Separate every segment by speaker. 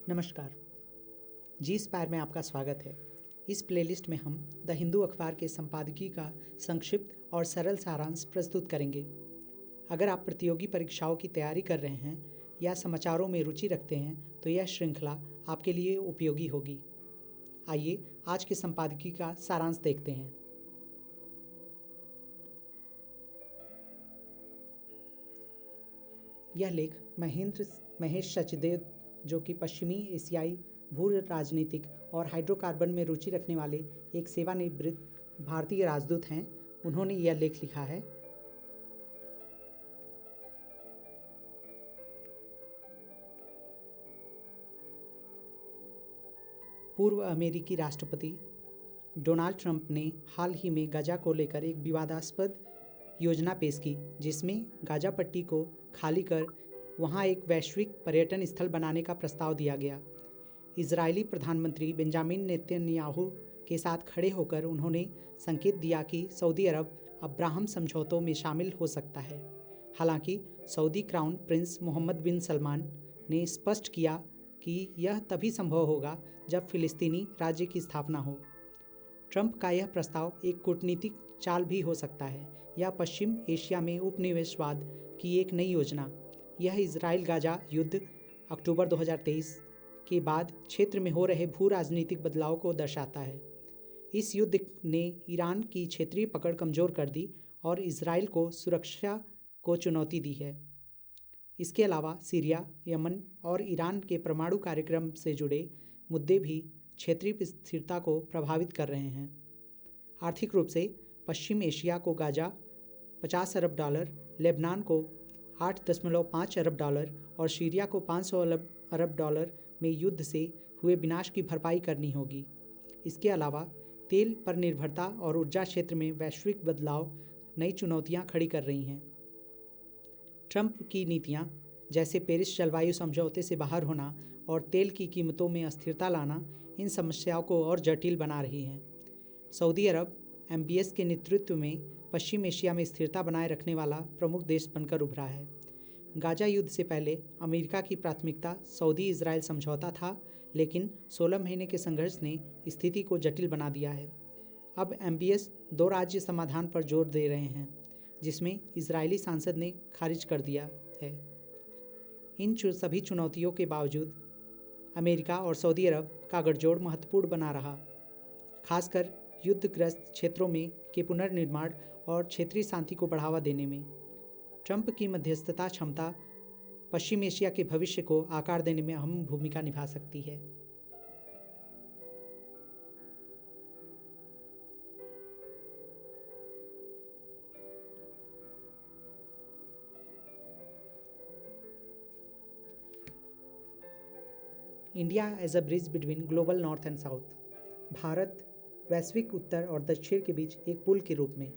Speaker 1: नमस्कार। जी स्पायर में आपका स्वागत है। इस प्लेलिस्ट में हम द हिंदू अखबार के संपादकीय का संक्षिप्त और सरल सारांश प्रस्तुत करेंगे। अगर आप प्रतियोगी परीक्षाओं की तैयारी कर रहे हैं या समाचारों में रुचि रखते हैं तो यह श्रृंखला आपके लिए उपयोगी होगी। आइए आज के संपादकीय का सारांश देखते हैं। यह लेख महेश सचदेव, जो कि पश्चिमी एशियाई भू राजनीतिक और हाइड्रोकार्बन में रुचि रखने वाले एक सेवानिवृत्त भारतीय राजदूत हैं, उन्होंने यह लेख लिखा है। पूर्व अमेरिकी राष्ट्रपति डोनाल्ड ट्रंप ने हाल ही में गाजा को लेकर एक विवादास्पद योजना पेश की, जिसमें गाजा पट्टी को खाली कर वहां एक वैश्विक पर्यटन स्थल बनाने का प्रस्ताव दिया गया। इजरायली प्रधानमंत्री बेंजामिन नेतन्याहू के साथ खड़े होकर उन्होंने संकेत दिया कि सऊदी अरब अब्राहम समझौतों में शामिल हो सकता है। हालांकि सऊदी क्राउन प्रिंस मोहम्मद बिन सलमान ने स्पष्ट किया कि यह तभी संभव होगा जब फिलिस्तीनी राज्य की स्थापना हो। ट्रंप का यह प्रस्ताव एक कूटनीतिक चाल भी हो सकता है या पश्चिम एशिया में उपनिवेशवाद की एक नई योजना। यह इजराइल गाजा युद्ध अक्टूबर 2023 के बाद क्षेत्र में हो रहे भू राजनीतिक बदलाव को दर्शाता है। इस युद्ध ने ईरान की क्षेत्रीय पकड़ कमजोर कर दी और इजराइल को सुरक्षा को चुनौती दी है। इसके अलावा सीरिया, यमन और ईरान के परमाणु कार्यक्रम से जुड़े मुद्दे भी क्षेत्रीय स्थिरता को प्रभावित कर रहे हैं। आर्थिक रूप से पश्चिम एशिया को गाजा $50 अरब, लेबनान को $8.5 अरब और सीरिया को $500 अरब में युद्ध से हुए विनाश की भरपाई करनी होगी। इसके अलावा तेल पर निर्भरता और ऊर्जा क्षेत्र में वैश्विक बदलाव नई चुनौतियां खड़ी कर रही हैं। ट्रंप की नीतियां, जैसे पेरिस जलवायु समझौते से बाहर होना और तेल की कीमतों में अस्थिरता लाना, इन समस्याओं को और जटिल बना रही हैं। सऊदी अरब MBS के नेतृत्व में पश्चिम एशिया में स्थिरता बनाए रखने वाला प्रमुख देश बनकर उभरा है। गाजा युद्ध से पहले अमेरिका की प्राथमिकता सऊदी इजराइल समझौता था, लेकिन 16 महीने के संघर्ष ने स्थिति को जटिल बना दिया है। अब MBS 2 राज्य समाधान पर जोर दे रहे हैं, जिसमें इजरायली सांसद ने खारिज कर दिया है। इन सभी चुनौतियों के बावजूद अमेरिका और सऊदी अरब का गठजोड़ महत्वपूर्ण बना रहा, खासकर युद्धग्रस्त क्षेत्रों में के पुनर्निर्माण और क्षेत्रीय शांति को बढ़ावा देने में। ट्रंप की मध्यस्थता क्षमता पश्चिम एशिया के भविष्य को आकार देने में अहम भूमिका निभा सकती है। India as a bridge between global north and south. Bharat वैश्विक उत्तर और दक्षिण के बीच एक पुल के रूप में।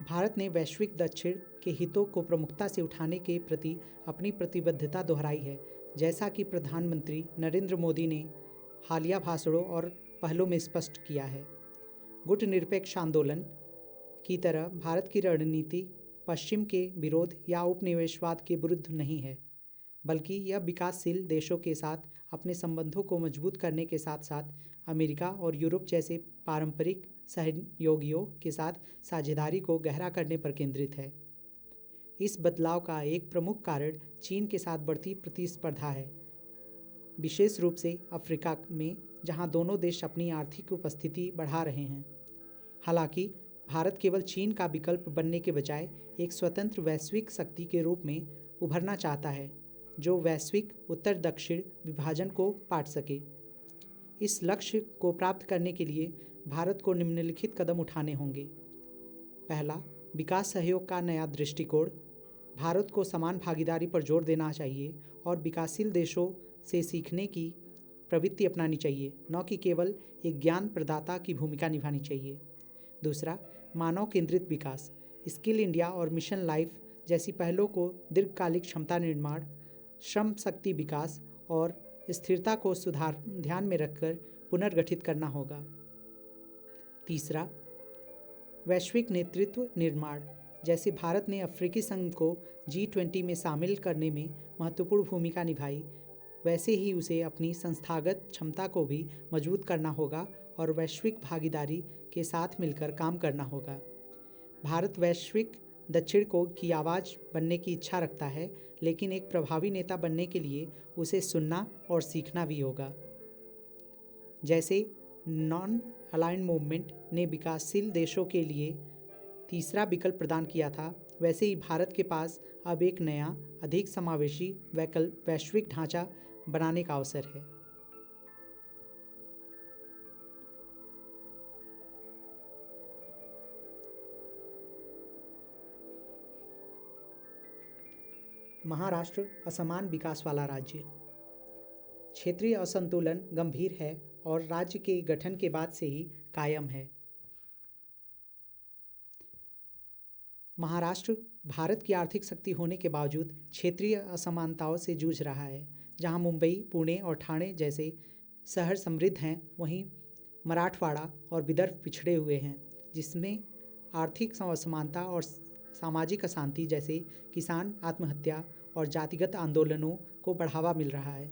Speaker 1: भारत ने वैश्विक दक्षिण के हितों को प्रमुखता से उठाने के प्रति अपनी प्रतिबद्धता दोहराई है, जैसा कि प्रधानमंत्री नरेंद्र मोदी ने हालिया भाषणों और पहलों में स्पष्ट किया है। गुटनिरपेक्ष आंदोलन की तरह भारत की रणनीति पश्चिम के विरोध या उपनिवेशवाद के विरुद्ध नहीं है, बल्कि यह विकासशील देशों के साथ अपने संबंधों को मजबूत करने के साथ साथ अमेरिका और यूरोप जैसे पारंपरिक सहयोगियों के साथ साझेदारी को गहरा करने पर केंद्रित है। इस बदलाव का एक प्रमुख कारण चीन के साथ बढ़ती प्रतिस्पर्धा है, विशेष रूप से अफ्रीका में, जहां दोनों देश अपनी आर्थिक उपस्थिति बढ़ा रहे हैं। हालांकि भारत केवल चीन का विकल्प बनने के बजाय एक स्वतंत्र वैश्विक शक्ति के रूप में उभरना चाहता है, जो वैश्विक उत्तर दक्षिण विभाजन को पाट सके। इस लक्ष्य को प्राप्त करने के लिए भारत को निम्नलिखित कदम उठाने होंगे। पहला, विकास सहयोग का नया दृष्टिकोण। भारत को समान भागीदारी पर जोर देना चाहिए और विकासशील देशों से सीखने की प्रवृत्ति अपनानी चाहिए, न कि केवल एक ज्ञान प्रदाता की भूमिका निभानी चाहिए। दूसरा, मानव केंद्रित विकास। स्किल इंडिया और मिशन लाइफ जैसी पहलों को दीर्घकालिक क्षमता निर्माण, श्रम शक्ति विकास और स्थिरता को ध्यान में रखकर पुनर्गठित करना होगा। तीसरा, वैश्विक नेतृत्व निर्माण। जैसे भारत ने अफ्रीकी संघ को G20 में शामिल करने में महत्वपूर्ण भूमिका निभाई, वैसे ही उसे अपनी संस्थागत क्षमता को भी मजबूत करना होगा और वैश्विक भागीदारी के साथ मिलकर काम करना होगा। भारत वैश्विक दक्षिण को की आवाज़ बनने की इच्छा रखता है, लेकिन एक प्रभावी नेता बनने के लिए उसे सुनना और सीखना भी होगा। जैसे नॉन अलाइंड मूवमेंट ने विकासशील देशों के लिए तीसरा विकल्प प्रदान किया था, वैसे ही भारत के पास अब एक नया, अधिक समावेशी वैश्विक ढांचा बनाने का अवसर है। महाराष्ट्र असमान विकास वाला राज्य। क्षेत्रीय असंतुलन गंभीर है और राज्य के गठन के बाद से ही कायम है। महाराष्ट्र भारत की आर्थिक शक्ति होने के बावजूद क्षेत्रीय असमानताओं से जूझ रहा है। जहां मुंबई, पुणे और ठाणे जैसे शहर समृद्ध हैं, वहीं मराठवाड़ा और विदर्भ पिछड़े हुए हैं, जिसमें आर्थिक असमानता और सामाजिक अशांति जैसे किसान आत्महत्या और जातिगत आंदोलनों को बढ़ावा मिल रहा है।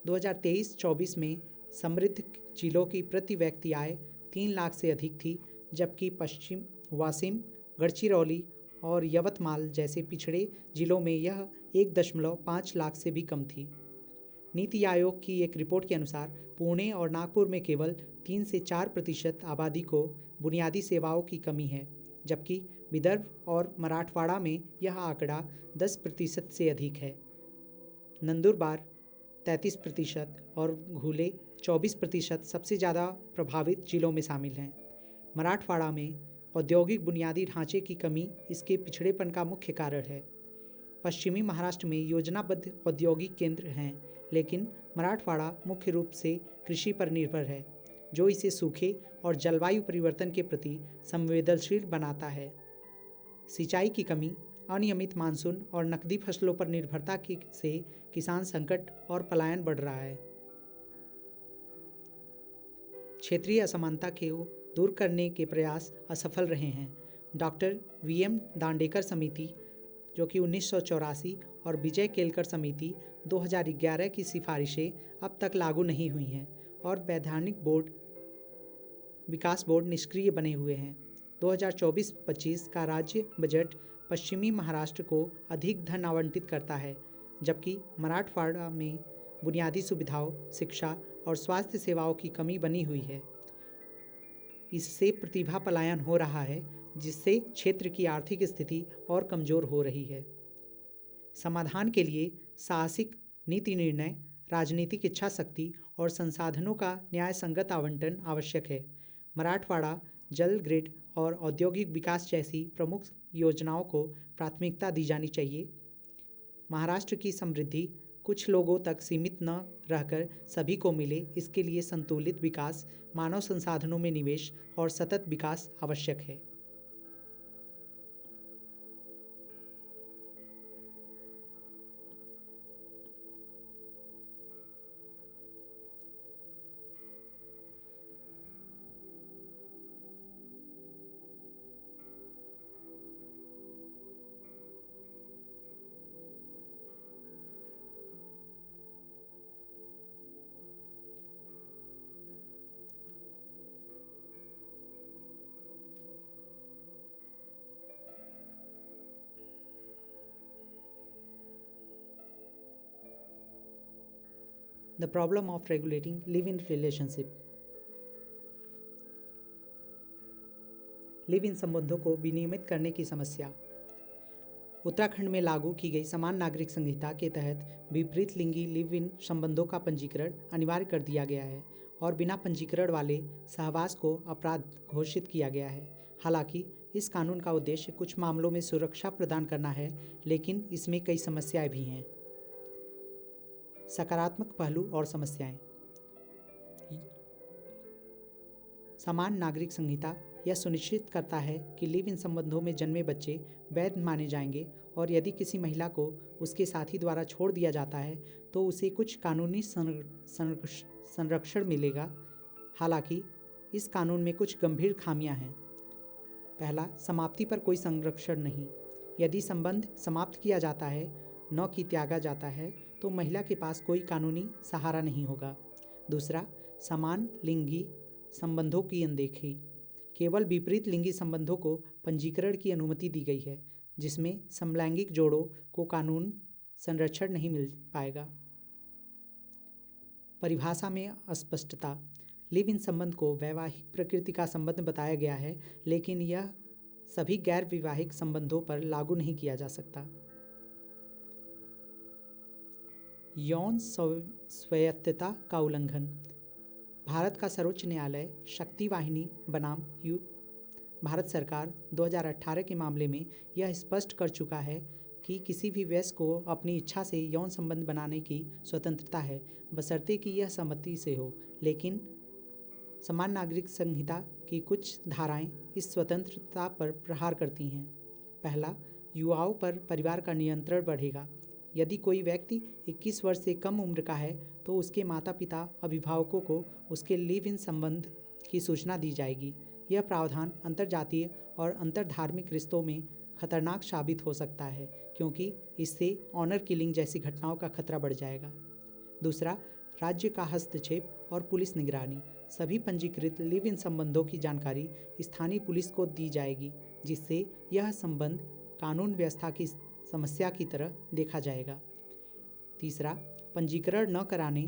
Speaker 1: 2023-24 में समृद्ध जिलों की प्रति व्यक्ति आय 3 लाख से अधिक थी, जबकि पश्चिम वाशिम, गढ़चिरौली और यवतमाल जैसे पिछड़े जिलों में यह 1.5 लाख से भी कम थी। नीति आयोग की एक रिपोर्ट के अनुसार पुणे और नागपुर में केवल 3 से 4% आबादी को बुनियादी सेवाओं की कमी है, जबकि विदर्भ और मराठवाड़ा में यह आंकड़ा 10% से अधिक है। नंदुरबार 33% और घुले 24% सबसे ज़्यादा प्रभावित जिलों में शामिल हैं। मराठवाड़ा में औद्योगिक बुनियादी ढांचे की कमी इसके पिछड़ेपन का मुख्य कारण है। पश्चिमी महाराष्ट्र में योजनाबद्ध औद्योगिक केंद्र हैं, लेकिन मराठवाड़ा मुख्य रूप से कृषि पर निर्भर है, जो इसे सूखे और जलवायु परिवर्तन के प्रति संवेदनशील बनाता है। सिंचाई की कमी, अनियमित मानसून और नकदी फसलों पर निर्भरता से किसान संकट और पलायन बढ़ रहा है। क्षेत्रीय असमानता को दूर करने के प्रयास असफल रहे हैं। डॉक्टर VM दांडेकर समिति, जो कि 1984, और विजय केलकर समिति 2011 की सिफारिशें अब तक लागू नहीं हुई हैं और वैधानिक विकास बोर्ड निष्क्रिय बने हुए हैं। 2024-25 का राज्य बजट पश्चिमी महाराष्ट्र को अधिक धन आवंटित करता है, जबकि मराठवाड़ा में बुनियादी सुविधाओं, शिक्षा और स्वास्थ्य सेवाओं की कमी बनी हुई है। इससे प्रतिभा पलायन हो रहा है, जिससे क्षेत्र की आर्थिक स्थिति और कमज़ोर हो रही है। समाधान के लिए साहसिक नीति निर्णय, राजनीतिक इच्छा शक्ति और संसाधनों का न्याय संगत आवंटन आवश्यक है। मराठवाड़ा जल ग्रिड और औद्योगिक विकास जैसी प्रमुख योजनाओं को प्राथमिकता दी जानी चाहिए। महाराष्ट्र की समृद्धि कुछ लोगों तक सीमित न रहकर सभी को मिले, इसके लिए संतुलित विकास, मानव संसाधनों में निवेश और सतत विकास आवश्यक है। The problem of regulating live-in relationship. Live in संबंधों को विनियमित करने की समस्या। उत्तराखंड में लागू की गई समान नागरिक संहिता के तहत विपरीत लिंगी लिव-इन संबंधों का पंजीकरण अनिवार्य कर दिया गया है और बिना पंजीकरण वाले सहवास को अपराध घोषित किया गया है। हालांकि इस कानून का उद्देश्य कुछ मामलों में सुरक्षा प्रदान करना है, लेकिन इसमें कई समस्याएं भी हैं। सकारात्मक पहलू और समस्याएं। समान नागरिक संहिता यह सुनिश्चित करता है कि लिव इन संबंधों में जन्मे बच्चे वैध माने जाएंगे और यदि किसी महिला को उसके साथी द्वारा छोड़ दिया जाता है तो उसे कुछ कानूनी संरक्षण मिलेगा। हालांकि इस कानून में कुछ गंभीर खामियां हैं। पहला, समाप्ति पर कोई संरक्षण नहीं। यदि संबंध समाप्त किया जाता है, न कि त्यागा जाता है, तो महिला के पास कोई कानूनी सहारा नहीं होगा। दूसरा, समान लिंगी संबंधों की अनदेखी। केवल विपरीत लिंगी संबंधों को पंजीकरण की अनुमति दी गई है, जिसमें समलैंगिक जोड़ों को कानून संरक्षण नहीं मिल पाएगा। परिभाषा में अस्पष्टता। लिव इन संबंध को वैवाहिक प्रकृति का संबंध बताया गया है, लेकिन यह सभी गैर वैवाहिक संबंधों पर लागू नहीं किया जा सकता। यौन स्वायत्तता का उल्लंघन। भारत का सर्वोच्च न्यायालय शक्ति वाहिनी बनाम भारत सरकार 2018 के मामले में यह स्पष्ट कर चुका है कि किसी भी वयस्क को अपनी इच्छा से यौन संबंध बनाने की स्वतंत्रता है, बशर्ते कि यह सहमति से हो। लेकिन समान नागरिक संहिता की कुछ धाराएं इस स्वतंत्रता पर प्रहार करती हैं। पहला, युवाओं पर परिवार का नियंत्रण बढ़ेगा। यदि कोई व्यक्ति 21 वर्ष से कम उम्र का है तो उसके माता पिता अभिभावकों को उसके लिव इन संबंध की सूचना दी जाएगी। यह प्रावधान अंतर्जातीय और अंतर्धार्मिक रिश्तों में खतरनाक साबित हो सकता है, क्योंकि इससे ऑनर किलिंग जैसी घटनाओं का खतरा बढ़ जाएगा। दूसरा, राज्य का हस्तक्षेप और पुलिस निगरानी। सभी पंजीकृत लिव इन संबंधों की जानकारी स्थानीय पुलिस को दी जाएगी, जिससे यह संबंध कानून व्यवस्था की समस्या की तरह देखा जाएगा। तीसरा, पंजीकरण न कराने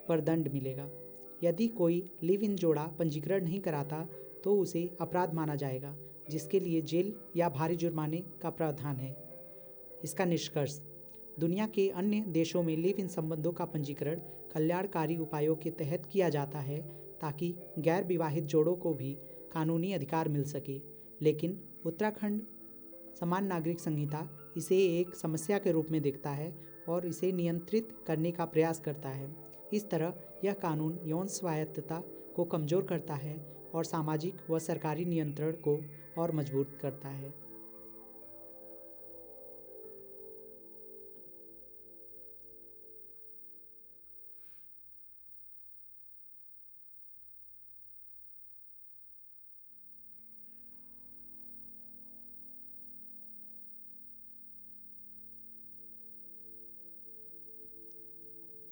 Speaker 1: पर दंड मिलेगा। यदि कोई लिव इन जोड़ा पंजीकरण नहीं कराता तो उसे अपराध माना जाएगा, जिसके लिए जेल या भारी जुर्माने का प्रावधान है। इसका निष्कर्ष, दुनिया के अन्य देशों में लिव इन संबंधों का पंजीकरण कल्याणकारी उपायों के तहत किया जाता है, ताकि गैर विवाहित जोड़ों को भी कानूनी अधिकार मिल सके। लेकिन उत्तराखंड समान नागरिक संहिता इसे एक समस्या के रूप में देखता है और इसे नियंत्रित करने का प्रयास करता है। इस तरह यह कानून यौन स्वायत्तता को कमज़ोर करता है और सामाजिक व सरकारी नियंत्रण को और मजबूत करता है।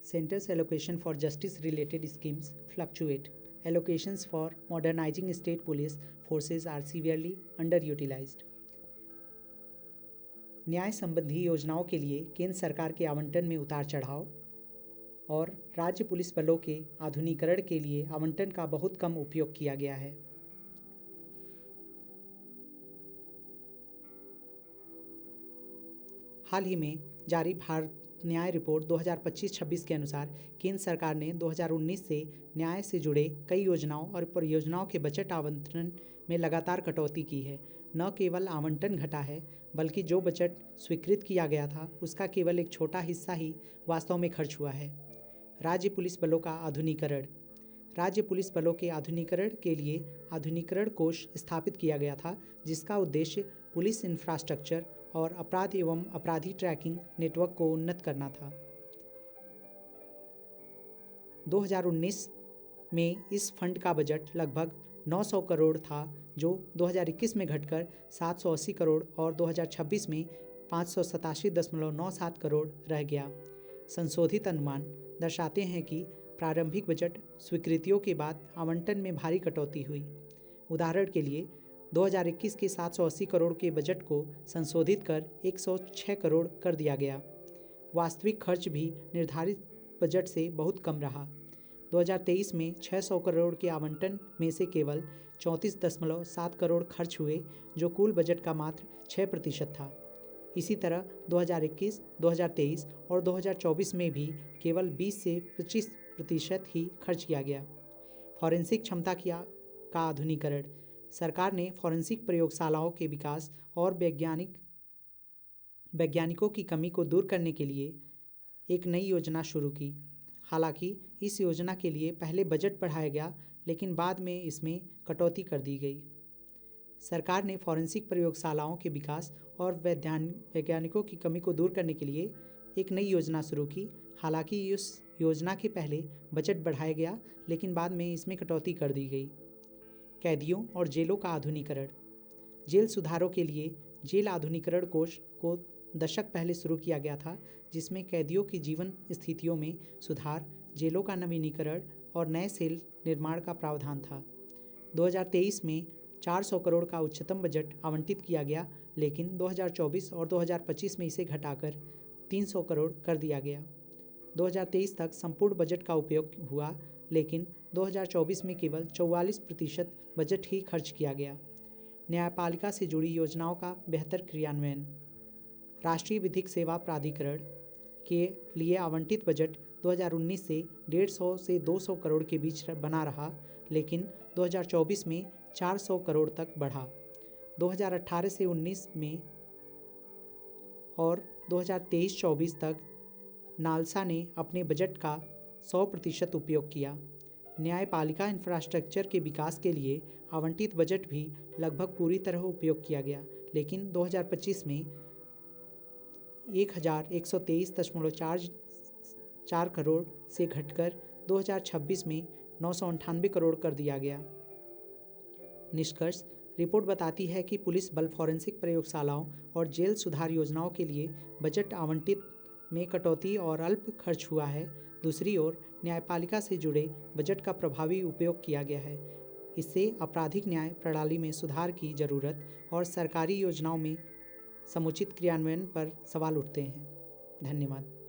Speaker 1: Centers allocation for justice related schemes fluctuate. Allocations for modernizing state police forces are severely underutilized. न्याय संबंधी योजनाओं के लिए केंद्र सरकार के आवंटन में उतार चढ़ाव और राज्य पुलिस बलों के आधुनिकीकरण के लिए आवंटन का बहुत कम उपयोग किया गया है। हाल ही में जारी भारत न्याय रिपोर्ट 2025-26 के अनुसार केंद्र सरकार ने 2019 से न्याय से जुड़े कई योजनाओं और परियोजनाओं के बजट आवंटन में लगातार कटौती की है। न केवल आवंटन घटा है, बल्कि जो बजट स्वीकृत किया गया था उसका केवल एक छोटा हिस्सा ही वास्तव में खर्च हुआ है। राज्य पुलिस बलों का आधुनिकीकरण। राज्य पुलिस बलों के आधुनिकीकरण के लिए आधुनिकीकरण कोष स्थापित किया गया था, जिसका उद्देश्य पुलिस इंफ्रास्ट्रक्चर और अपराध एवं अपराधी ट्रैकिंग नेटवर्क को उन्नत करना था। 2019 में इस फंड का बजट लगभग 900 करोड़ था, जो 2021 में घटकर 780 करोड़ और 2026 में 587.97 करोड़ रह गया। संशोधित अनुमान दर्शाते हैं कि प्रारंभिक बजट स्वीकृतियों के बाद आवंटन में भारी कटौती हुई। उदाहरण के लिए 2021 के 780 करोड़ के बजट को संशोधित कर 106 करोड़ कर दिया गया। वास्तविक खर्च भी निर्धारित बजट से बहुत कम रहा। 2023 में 600 करोड़ के आवंटन में से केवल 34.7 करोड़ खर्च हुए, जो कुल बजट का मात्र 6% था। इसी तरह 2021, 2023 और 2024 में भी केवल 20 से 25% ही खर्च किया गया। फॉरेंसिक क्षमता का आधुनिकीकरण। सरकार ने फॉरेंसिक प्रयोगशालाओं के विकास और वैज्ञानिकों की कमी को दूर करने के लिए एक नई योजना शुरू की। हालांकि इस योजना के लिए पहले बजट बढ़ाया गया, लेकिन बाद में इसमें कटौती कर दी गई। सरकार ने फॉरेंसिक प्रयोगशालाओं के विकास और वैज्ञानिकों की कमी को दूर करने के लिए एक नई योजना शुरू की। हालांकि इस योजना के पहले बजट बढ़ाया गया, लेकिन बाद में इसमें कटौती कर दी गई। कैदियों और जेलों का आधुनिकीकरण। जेल सुधारों के लिए जेल आधुनिकीकरण कोष को दशक पहले शुरू किया गया था, जिसमें कैदियों की जीवन स्थितियों में सुधार, जेलों का नवीनीकरण और नए सेल निर्माण का प्रावधान था। 2023 में 400 करोड़ का उच्चतम बजट आवंटित किया गया, लेकिन 2024 और 2025 में इसे घटाकर 300 करोड़ कर दिया गया। 2023 तक संपूर्ण बजट का उपयोग हुआ, लेकिन 2024 में केवल 44% बजट ही खर्च किया गया। न्यायपालिका से जुड़ी योजनाओं का बेहतर क्रियान्वयन। राष्ट्रीय विधिक सेवा प्राधिकरण के लिए आवंटित बजट 2019 से 150 से 200 करोड़ के बीच बना रहा, लेकिन 2024 में 400 करोड़ तक बढ़ा। 2018 से 19 में और 2023-24 तक नालसा ने अपने बजट का 100% उपयोग किया। न्यायपालिका इंफ्रास्ट्रक्चर के विकास के लिए आवंटित बजट भी लगभग पूरी तरह उपयोग किया गया, लेकिन 2025 में 1123.4 करोड़ से घटकर 2026 में 998 करोड़ कर दिया गया। निष्कर्ष। रिपोर्ट बताती है कि पुलिस बल, फॉरेंसिक प्रयोगशालाओं और जेल सुधार योजनाओं के लिए बजट आवंटित में कटौती और अल्प खर्च हुआ है। दूसरी ओर न्यायपालिका से जुड़े बजट का प्रभावी उपयोग किया गया है। इससे आपराधिक न्याय प्रणाली में सुधार की जरूरत और सरकारी योजनाओं में समुचित क्रियान्वयन पर सवाल उठते हैं। धन्यवाद।